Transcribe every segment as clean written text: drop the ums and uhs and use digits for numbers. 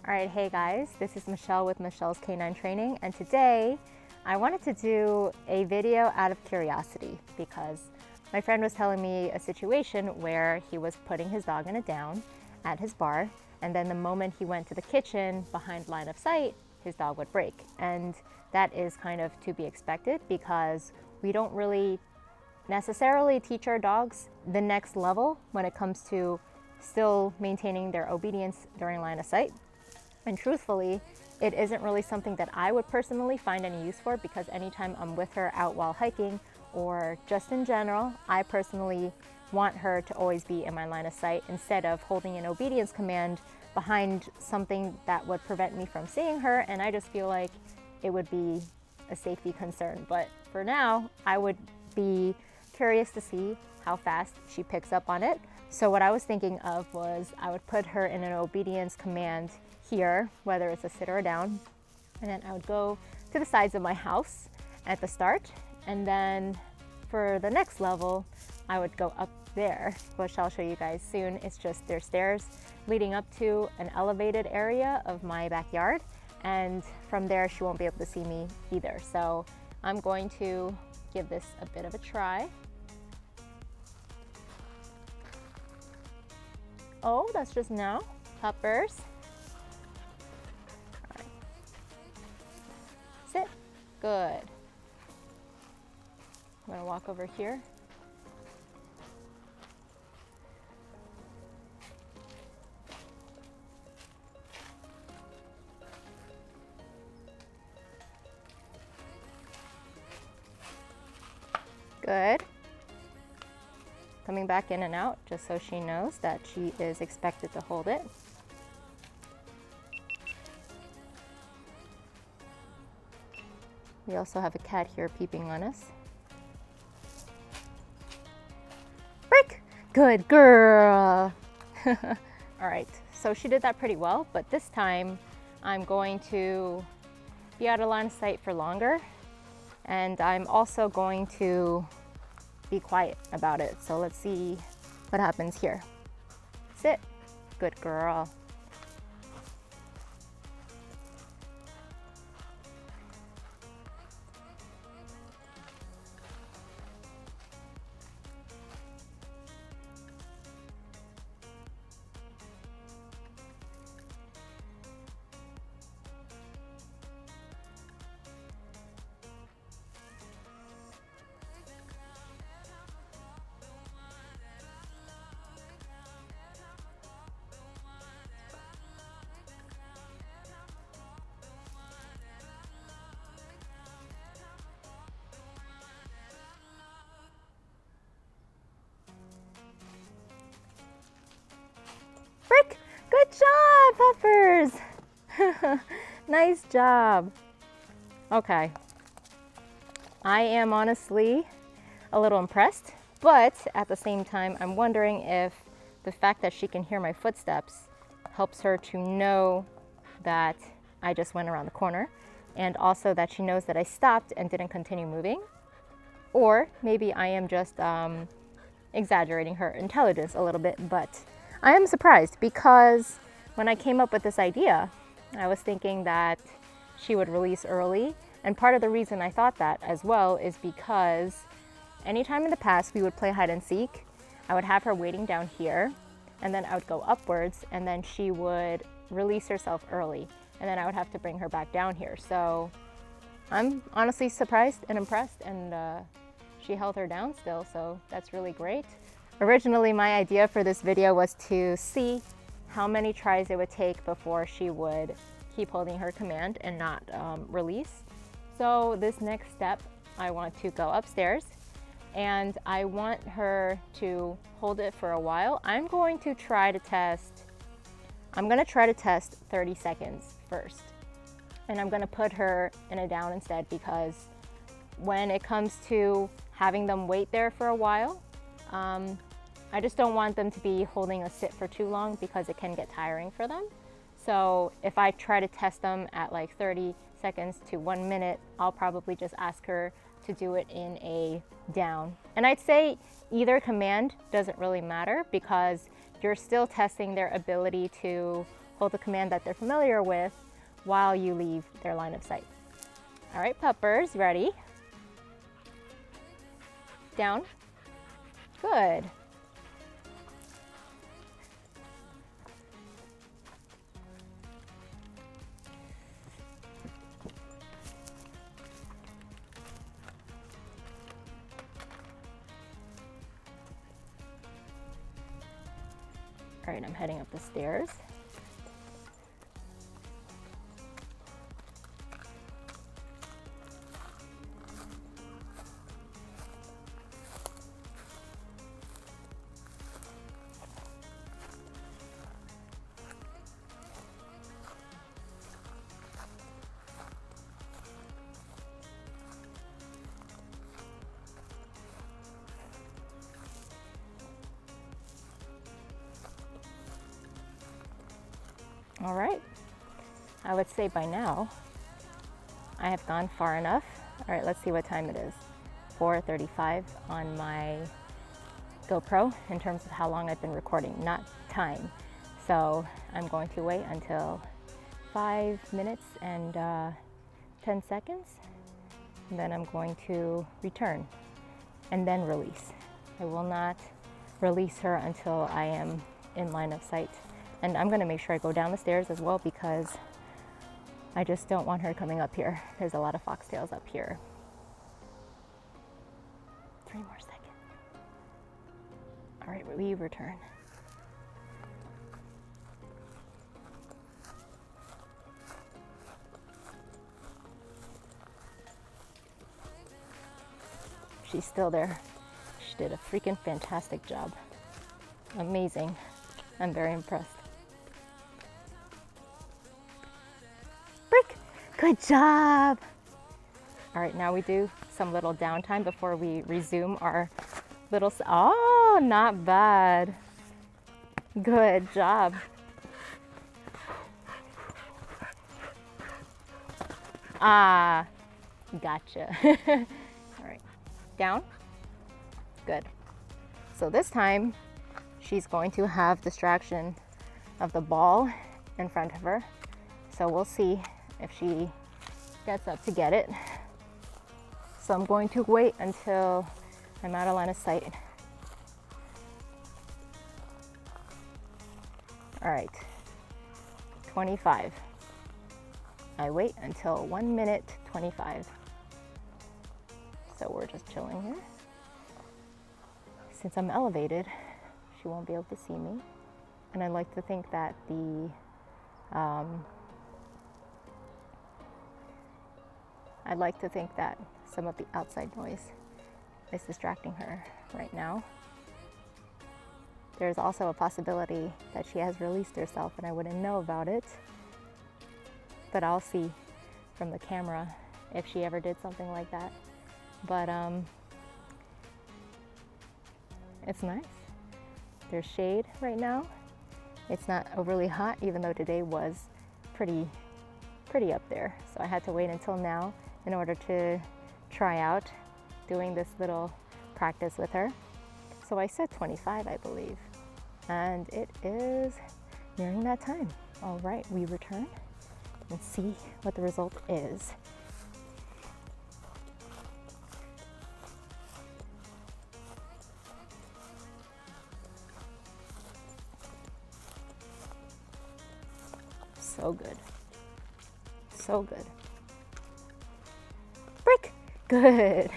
All right, hey guys, this is Michelle with Michelle's Canine Training, and today I wanted to do a video out of curiosity because my friend was telling me a situation where he was putting his dog in a down at his bar, and then the moment he went to the kitchen behind line of sight, his dog would break. And that is kind of to be expected because we don't really necessarily teach our dogs the next level when it comes to still maintaining their obedience during line of sight. And truthfully, it isn't really something that I would personally find any use for, because anytime I'm with her out while hiking or just in general, I personally want her to always be in my line of sight instead of holding an obedience command behind something that would prevent me from seeing her, and I just feel like it would be a safety concern. But for now, I would be curious to see how fast she picks up on it. So what I was thinking of was I would put her in an obedience command here, whether it's a sit or a down, and then I would go to the sides of my house at the start, and then for the next level I would go up there, which I'll show you guys soon. It's just there's stairs leading up to an elevated area of my backyard, and from there she won't be able to see me either. So I'm going to give this a bit of a try. Oh, that's just now. Puppers. All right. Sit. Good. I'm gonna walk over here. Good. Coming back in and out just so she knows that she is expected to hold it. We also have a cat here peeping on us. Break! Good girl! All right, so she did that pretty well, but this time I'm going to be out of line of sight for longer, and I'm also going to be quiet about it. So let's see what happens here. Sit. Good girl. Frick! Good job, puppers! Nice job. Okay. I am honestly a little impressed, but at the same time, I'm wondering if the fact that she can hear my footsteps helps her to know that I just went around the corner, and also that she knows that I stopped and didn't continue moving. Or maybe I am just exaggerating her intelligence a little bit, but I am surprised because when I came up with this idea, I was thinking that she would release early. And part of the reason I thought that as well is because anytime in the past we would play hide and seek, I would have her waiting down here, and then I would go upwards, and then she would release herself early, and then I would have to bring her back down here. So I'm honestly surprised and impressed, and she held her down still, so that's really great. Originally, my idea for this video was to see how many tries it would take before she would keep holding her command and not release. So this next step, I want to go upstairs and I want her to hold it for a while. I'm going to try to test 30 seconds first. And I'm gonna put her in a down instead, because when it comes to having them wait there for a while, I just don't want them to be holding a sit for too long because it can get tiring for them. So if I try to test them at like 30 seconds to 1 minute, I'll probably just ask her to do it in a down. And I'd say either command doesn't really matter because you're still testing their ability to hold the command that they're familiar with while you leave their line of sight. All right, puppers, ready? Down. Good. All right, I'm heading up the stairs. All right, I would say by now I have gone far enough. All right, let's see what time it is. 4:35 on my GoPro in terms of how long I've been recording, not time. So I'm going to wait until 5 minutes and 10 seconds, and then I'm going to return and then release. I will not release her until I am in line of sight. And I'm gonna make sure I go down the stairs as well because I just don't want her coming up here. There's a lot of foxtails up here. 3 more seconds. All right, we return. She's still there. She did a freaking fantastic job. Amazing. I'm very impressed. Brick, good job. All right, now we do some little downtime before we resume our little, oh, not bad. Good job. Ah, gotcha. All right, down. Good. So this time, she's going to have distraction of the ball in front of her. So we'll see if she gets up to get it. So I'm going to wait until I'm out of line of sight. All right, 25. I wait until 1 minute 25. So we're just chilling here. Since I'm elevated, she won't be able to see me. And I like to think that some of the outside noise is distracting her right now. There's also a possibility that she has released herself and I wouldn't know about it. But I'll see from the camera if she ever did something like that. But it's nice. There's shade right now. It's not overly hot, even though today was pretty up there. So I had to wait until now in order to try out doing this little practice with her. So I said 25, I believe. And it is nearing that time. All right, we return and see what the result is. So good. So good. Brick! Good.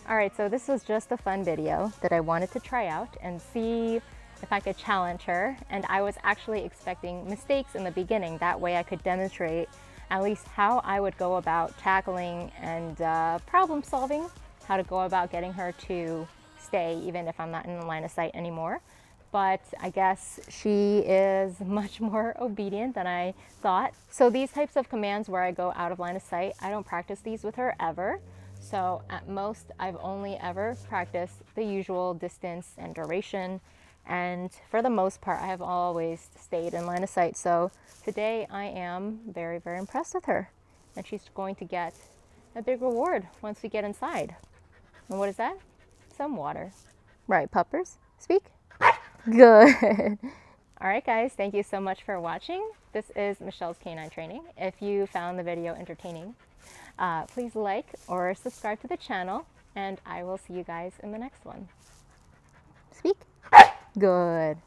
All right, so this was just a fun video that I wanted to try out and see if I could challenge her. And I was actually expecting mistakes in the beginning. That way I could demonstrate at least how I would go about tackling and problem solving, how to go about getting her to stay even if I'm not in the line of sight anymore. But I guess she is much more obedient than I thought. So these types of commands where I go out of line of sight, I don't practice these with her ever. So at most, I've only ever practiced the usual distance and duration. And for the most part, I have always stayed in line of sight. So today I am very, very impressed with her. And she's going to get a big reward once we get inside. And what is that? Some water. Right, puppers, speak. Good. All right, guys, thank you so much for watching. This is Michelle's Canine Training. If you found the video entertaining, please like or subscribe to the channel, and I will see you guys in the next one. Speak. Good.